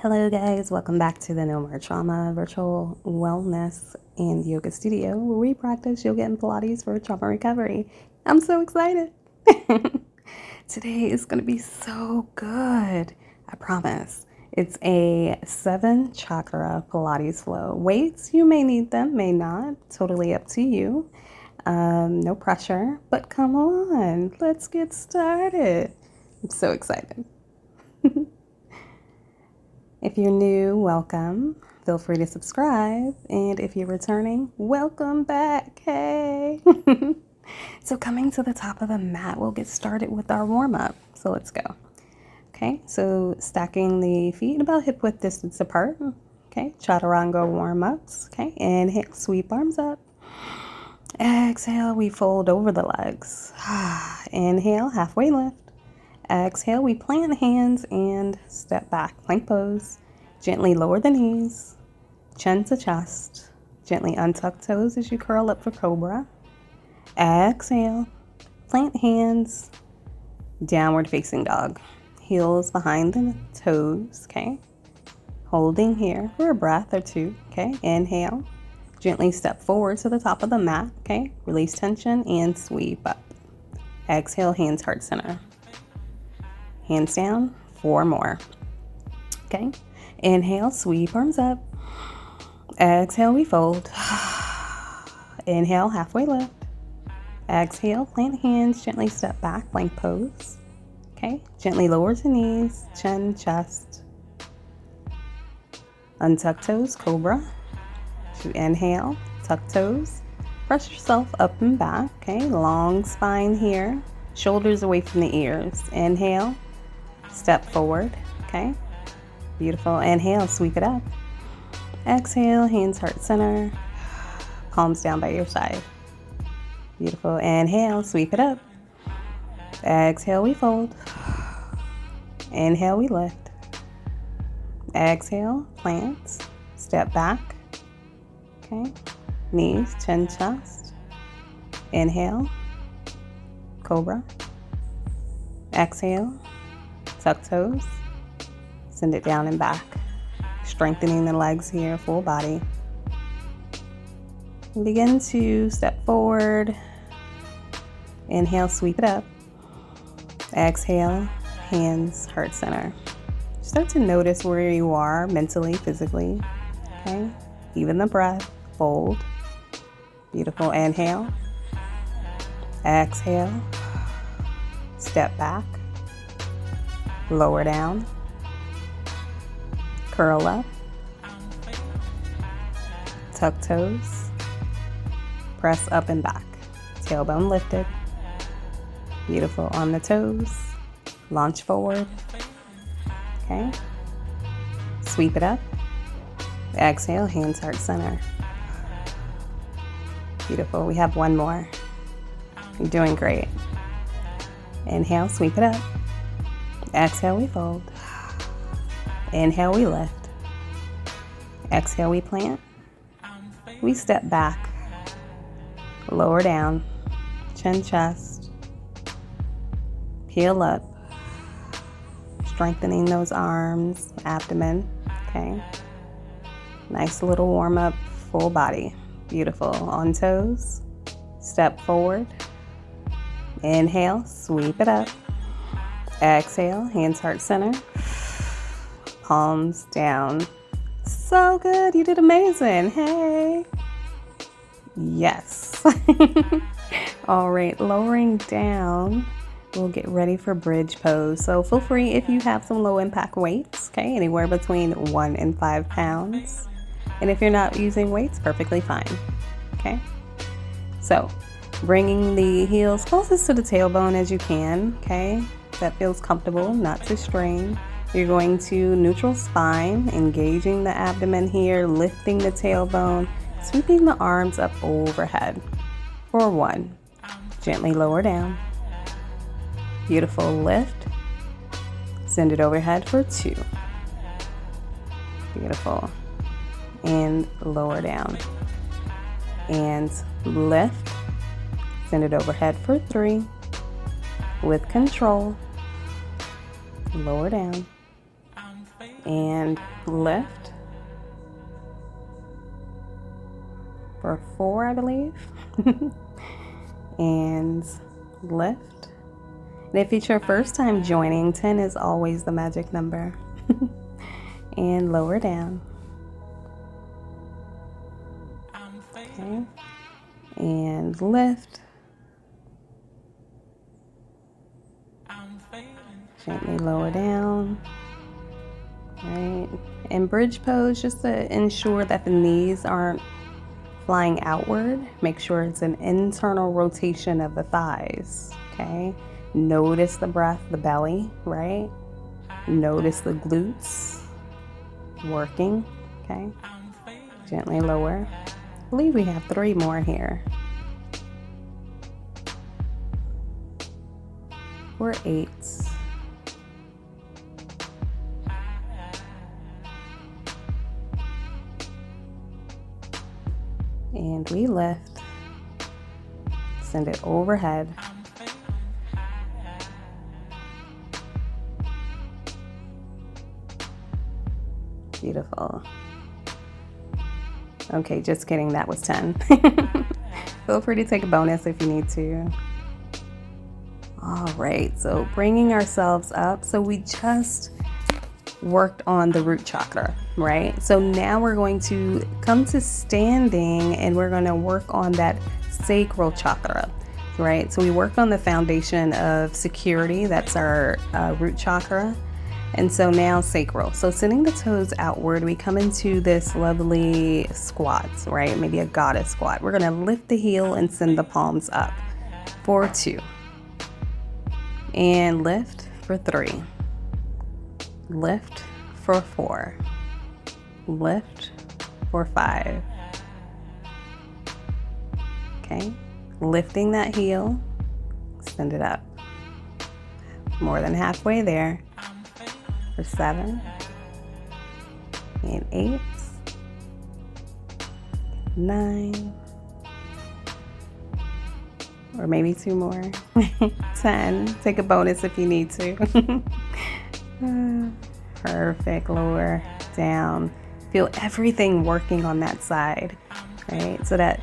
Hello guys, welcome back to the No More Trauma Virtual Wellness and Yoga Studio where we practice yoga and Pilates for trauma recovery. I'm so excited. Today is going to be so good. I promise. It's a 7 chakra Pilates flow. Weights, you may need them, may not. Totally up to you. No pressure, but come on, let's get started. I'm so excited. If you're new, welcome. Feel free to subscribe. And if you're returning, welcome back. Hey. So coming to the top of the mat, we'll get started with our warm-up. So let's go. Okay, so stacking the feet about hip width distance apart. Okay, chaturanga warm-ups. Okay, inhale, sweep arms up. Exhale, we fold over the legs. Inhale, halfway lift. Exhale, we plant hands and step back, plank pose. Gently lower the knees, chin to chest. Gently untuck toes as you curl up for cobra. Exhale, plant hands, downward facing dog. Heels behind the toes, okay? Holding here for a breath or two, okay? Inhale, gently step forward to the top of the mat, okay? Release tension and sweep up. Exhale, hands heart center. Hands down, 4 more. Okay, inhale, sweep arms up. Exhale, we fold. Inhale, halfway lift. Exhale, plant hands, gently step back, plank pose. Okay, gently lower to knees, chin, chest. Untuck toes, cobra. To inhale, tuck toes. Press yourself up and back, okay, long spine here. Shoulders away from the ears. Inhale. Step forward, okay? Beautiful. Inhale, sweep it up. Exhale, hands heart center. Palms down by your side. Beautiful. Inhale, sweep it up. Exhale, we fold. Inhale, we lift. Exhale, plants. Step back. Okay? Knees, chin, chest. Inhale, cobra. Exhale. Tuck toes, send it down and back, strengthening the legs here, full body. And begin to step forward. Inhale, sweep it up. Exhale, hands, heart center. Start to notice where you are mentally, physically, okay? Even the breath, fold. Beautiful, inhale. Exhale, step back. Lower down, curl up, tuck toes, press up and back, tailbone lifted, beautiful on the toes, launch forward, okay, sweep it up, exhale, hands heart center, beautiful, we have one more, you're doing great, inhale, sweep it up. Exhale, we fold. Inhale, we lift. Exhale, we plant. We step back. Lower down. Chin, chest. Peel up. Strengthening those arms, abdomen. Okay. Nice little warm up, full body. Beautiful. On toes. Step forward. Inhale, sweep it up. Exhale, hands heart center, palms down. So good, you did amazing. Hey. Yes. All right, lowering down, we'll get ready for bridge pose. So feel free if you have some low impact weights, okay, anywhere between 1 and 5 pounds. And if you're not using weights, perfectly fine, okay? So bringing the heels closest to the tailbone as you can, okay? That feels comfortable, not to strain. You're going to neutral spine, engaging the abdomen here, lifting the tailbone, sweeping the arms up overhead for 1. Gently lower down. Beautiful lift. Send it overhead for 2. Beautiful. And lower down. And lift. Send it overhead for 3. With control. Lower down. and lift for 4, I believe. And lift. And if it's your first time joining, 10 is always the magic number. And lower down. Okay. And lift. Gently lower down. Right. And bridge pose, just to ensure that the knees aren't flying outward. Make sure it's an internal rotation of the thighs. Okay. Notice the breath, the belly, right? Notice the glutes working. Okay. Gently lower. I believe we have 3 more here. For 8. And we lift. Send it overhead. Beautiful. Okay, just kidding, that was 10. Feel free to take a bonus if you need to. All right, so bringing ourselves up. So we just worked on the root chakra, right? So now we're going to come to standing and we're going to work on that sacral chakra, right? So we worked on the foundation of security. That's our root chakra. And so now sacral. So sending the toes outward, we come into this lovely squat, right? Maybe a goddess squat. We're going to lift the heel and send the palms up for 2. And lift for 3. Lift for 4. Lift for 5. Okay. Lifting that heel, send it up. More than halfway there. For 7 and 8, 9, or maybe 2 more. 10. Take a bonus if you need to. Perfect. Lower down. Feel everything working on that side, right? So that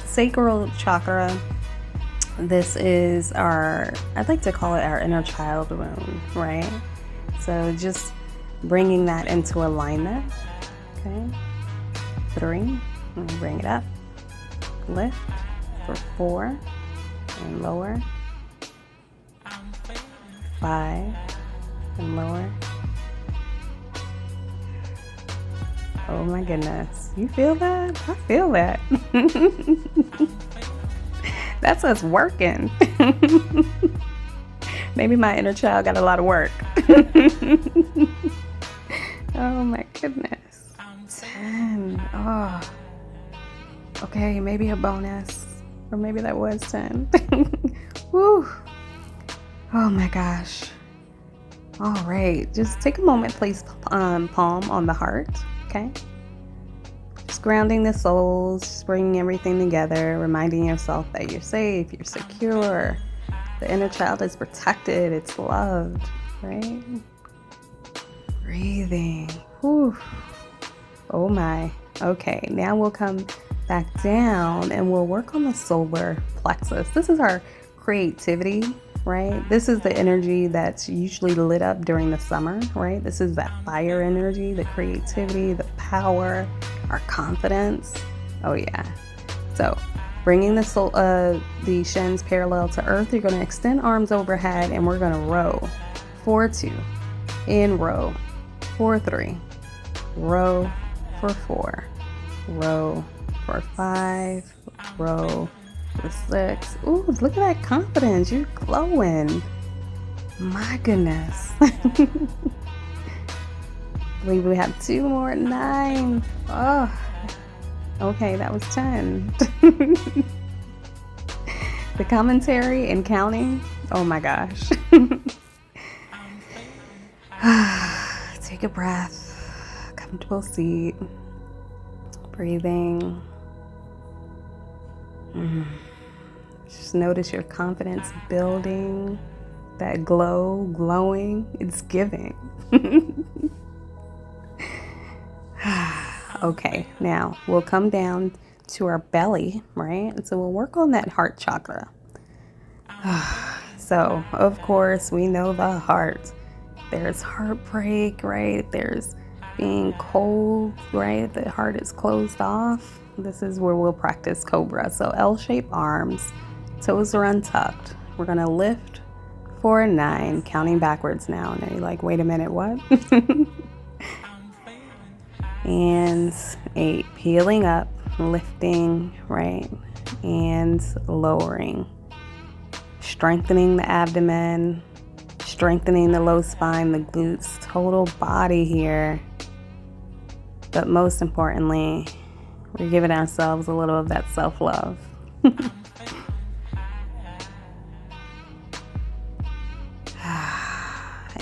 sacral chakra, this is our, I'd like to call it our inner child wound, right? So just bringing that into alignment. Okay. 3. And bring it up. Lift for 4 and lower. 5 and lower. Oh my goodness. You feel that? I feel that. That's us working. Maybe my inner child got a lot of work. Oh my goodness. 10. Oh. Okay, maybe a bonus. Or maybe that was 10. Woo. Oh my gosh. All right. Just take a moment, place palm on the heart. Okay. Just grounding the soles, just bringing everything together, reminding yourself that you're safe, you're secure. The inner child is protected, it's loved, right? Breathing. Whew. Oh my. Okay, now we'll come back down and we'll work on the solar plexus. This is our creativity, right? This is the energy that's usually lit up during the summer, right? This is that fire energy, the creativity, the power, our confidence. Oh yeah. So bringing the shins parallel to earth, you're going to extend arms overhead and we're going to row. 4, 2, in row. 4, 3, row for 4, row for 5, row for 6. Ooh, look at that confidence. You're glowing. My goodness. I believe we have 2 more. 9. Oh. Okay, that was 10. The commentary and counting. Oh my gosh. Take a breath. Comfortable seat. Breathing. Just notice your confidence building. That glow, glowing. It's giving. Okay, now we'll come down to our belly, right? And so we'll work on that heart chakra. So, of course, we know the heart. There's heartbreak, right? There's being cold, right? The heart is closed off. This is where we'll practice cobra. So L-shaped arms, toes are untucked. We're gonna lift for 9, counting backwards now. And you're like, wait a minute, what? And 8, peeling up, lifting, right? And lowering. Strengthening the abdomen, strengthening the low spine, the glutes, total body here. But most importantly, we're giving ourselves a little of that self-love.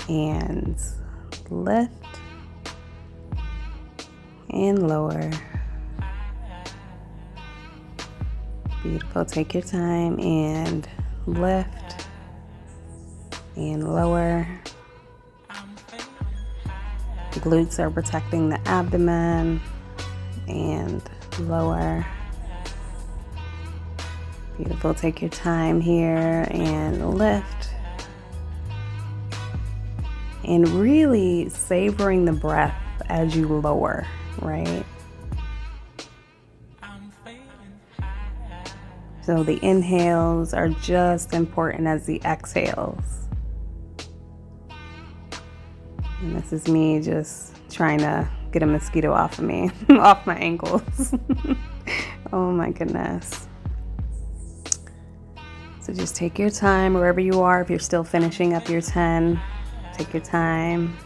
And lift and lower. Beautiful. Take your time and lift and lower. The glutes are protecting the abdomen and lower. Beautiful. Take your time here and lift. And really savoring the breath as you lower, right? So the inhales are just important as the exhales. And this is me just trying to get a mosquito off of me, off my ankles. Oh my goodness. So just take your time wherever you are. If you're still finishing up your 10, take your time.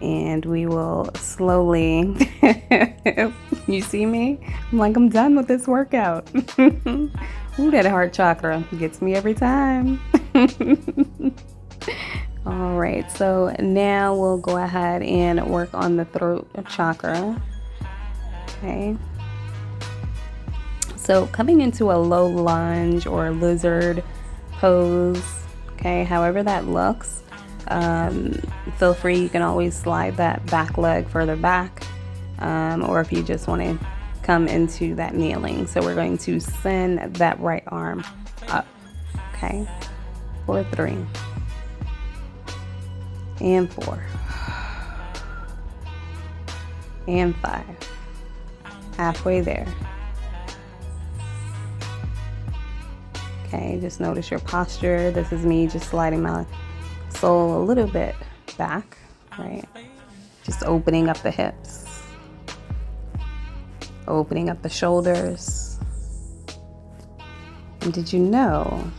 And we will slowly, you see me? I'm like, I'm done with this workout. Ooh, that heart chakra gets me every time. All right, so now we'll go ahead and work on the throat chakra. Okay. So coming into a low lunge or lizard pose, okay, however that looks. Feel free, you can always slide that back leg further back, or if you just want to come into that kneeling. So we're going to send that right arm up, okay, for 3 and 4 and 5, halfway there. Okay, just notice your posture. This is me just sliding my soul a little bit back, right? Just opening up the hips, opening up the shoulders. And did you know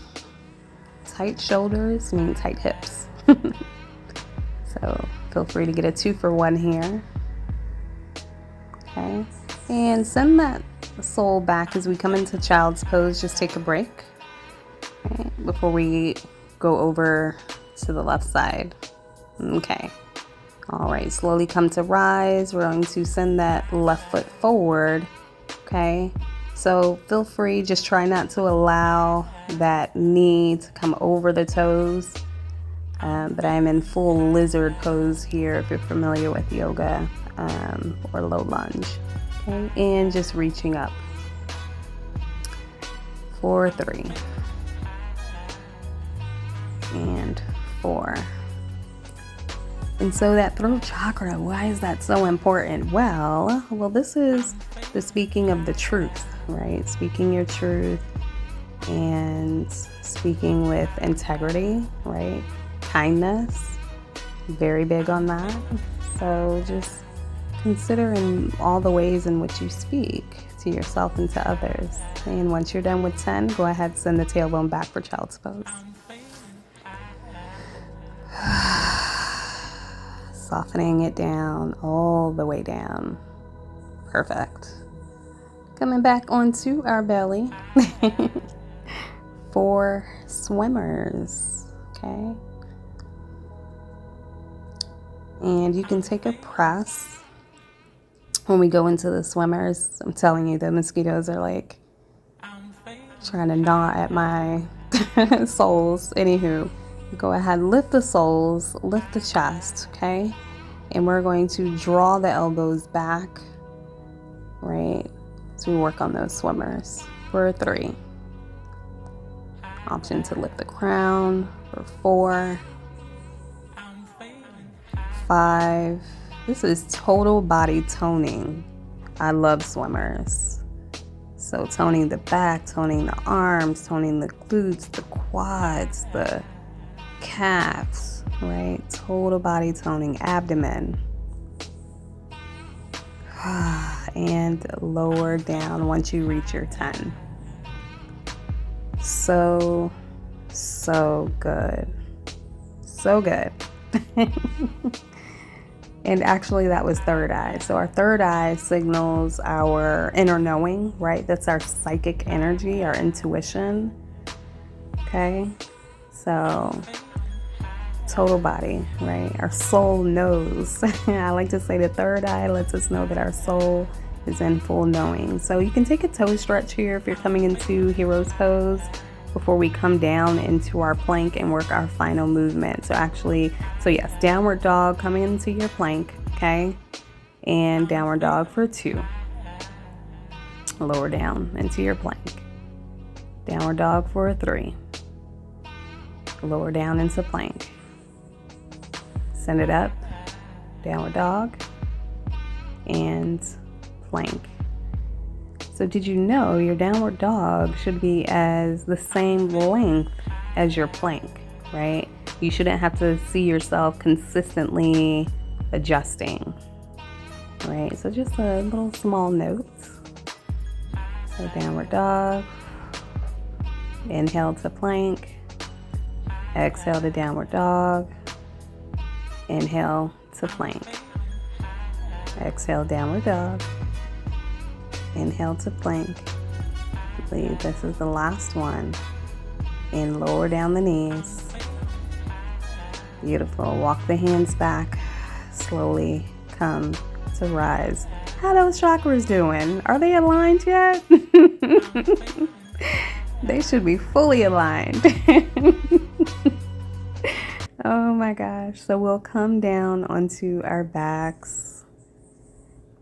tight shoulders mean tight hips? So feel free to get a 2-for-1 here. Okay, and send that soul back as we come into child's pose. Just take a break, okay, before we go over to the left side. Okay. All right, slowly come to rise. We're going to send that left foot forward. Okay. So feel free, just try not to allow that knee to come over the toes. But I'm in full lizard pose here if you're familiar with yoga, or low lunge. Okay. And just reaching up for 3 and 4. And so that throat chakra, why is that so important? Well, this is the speaking of the truth, right? Speaking your truth and speaking with integrity, right? Kindness, very big on that. So just consider in all the ways in which you speak to yourself and to others. And once you're done with 10, go ahead, send the tailbone back for child's pose. Softening it down, all the way down. Perfect. Coming back onto our belly for swimmers, okay? And you can take a press when we go into the swimmers. I'm telling you, the mosquitoes are like trying to gnaw at my soles. Anywho, go ahead, lift the soles, lift the chest, okay? And we're going to draw the elbows back, right? So we work on those swimmers for 3. Option to lift the crown for 4, 5. This is total body toning. I love swimmers. So toning the back, toning the arms, toning the glutes, the quads, the calves, right? Total body toning, abdomen. And lower down once you reach your 10. So good. So good. And actually that was third eye. So our third eye signals our inner knowing, right? That's our psychic energy, our intuition. Okay. So total body, right? Our soul knows. I like to say the third eye lets us know that our soul is in full knowing. So you can take a toe stretch here if you're coming into hero's pose before we come down into our plank and work our final movement. So yes, downward dog coming into your plank, okay? And downward dog for 2. Lower down into your plank. Downward dog for 3. Lower down into plank. Send it up, downward dog, and plank. So did you know your downward dog should be as the same length as your plank, right? You shouldn't have to see yourself consistently adjusting, right? So just a little small note. So downward dog, inhale to plank, exhale to downward dog, inhale to plank, exhale downward dog, inhale to plank. I believe this is the last one. And lower down the knees. Beautiful. Walk the hands back. Slowly come to rise. How those chakras doing? Are they aligned yet? They should be fully aligned. Oh my gosh. So we'll come down onto our backs.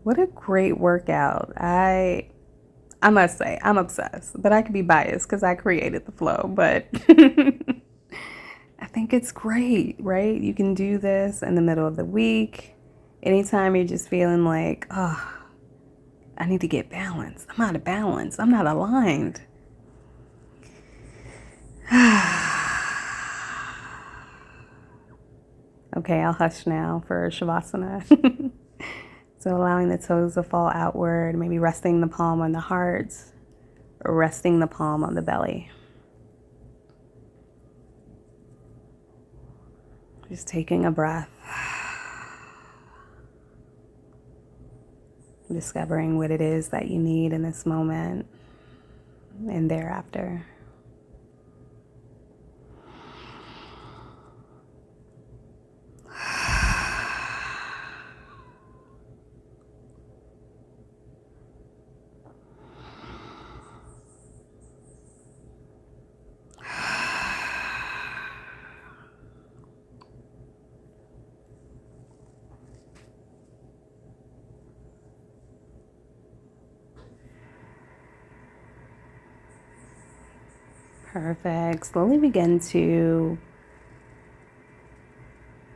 What a great workout. I must say, I'm obsessed, but I could be biased because I created the flow, but I think it's great, right? You can do this in the middle of the week. Anytime you're just feeling like, oh, I need to get balanced. I'm out of balance. I'm not aligned. Okay, I'll hush now for Shavasana. So allowing the toes to fall outward, maybe resting the palm on the heart, or resting the palm on the belly. Just taking a breath. Discovering what it is that you need in this moment and thereafter. Perfect. Slowly begin to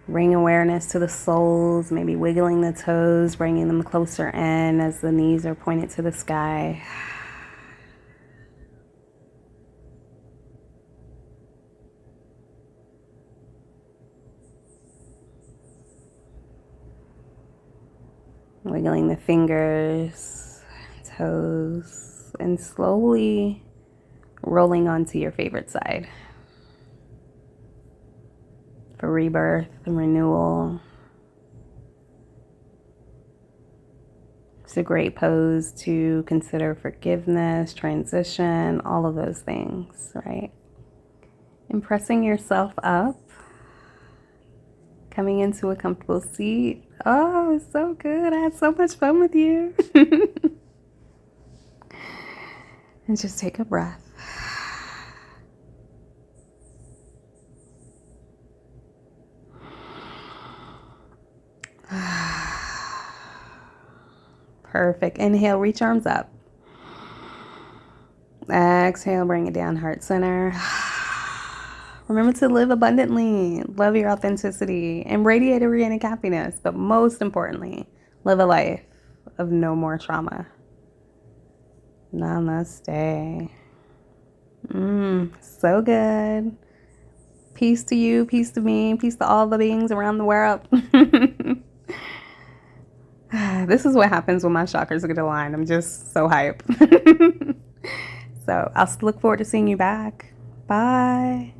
bring awareness to the soles, maybe wiggling the toes, bringing them closer in as the knees are pointed to the sky. Wiggling the fingers, toes, and slowly rolling onto your favorite side for rebirth and renewal. It's a great pose to consider forgiveness, transition, all of those things, right? And pressing yourself up, coming into a comfortable seat. Oh, it's so good. I had so much fun with you. And just take a breath. Perfect. Inhale, reach arms up. Exhale, bring it down, heart center. Remember to live abundantly, love your authenticity, and radiate organic happiness. But most importantly, live a life of no more trauma. Namaste. So good. Peace to you, peace to me, peace to all the beings around the world. This is what happens when my chakras get aligned. I'm just so hype. So I'll look forward to seeing you back. Bye.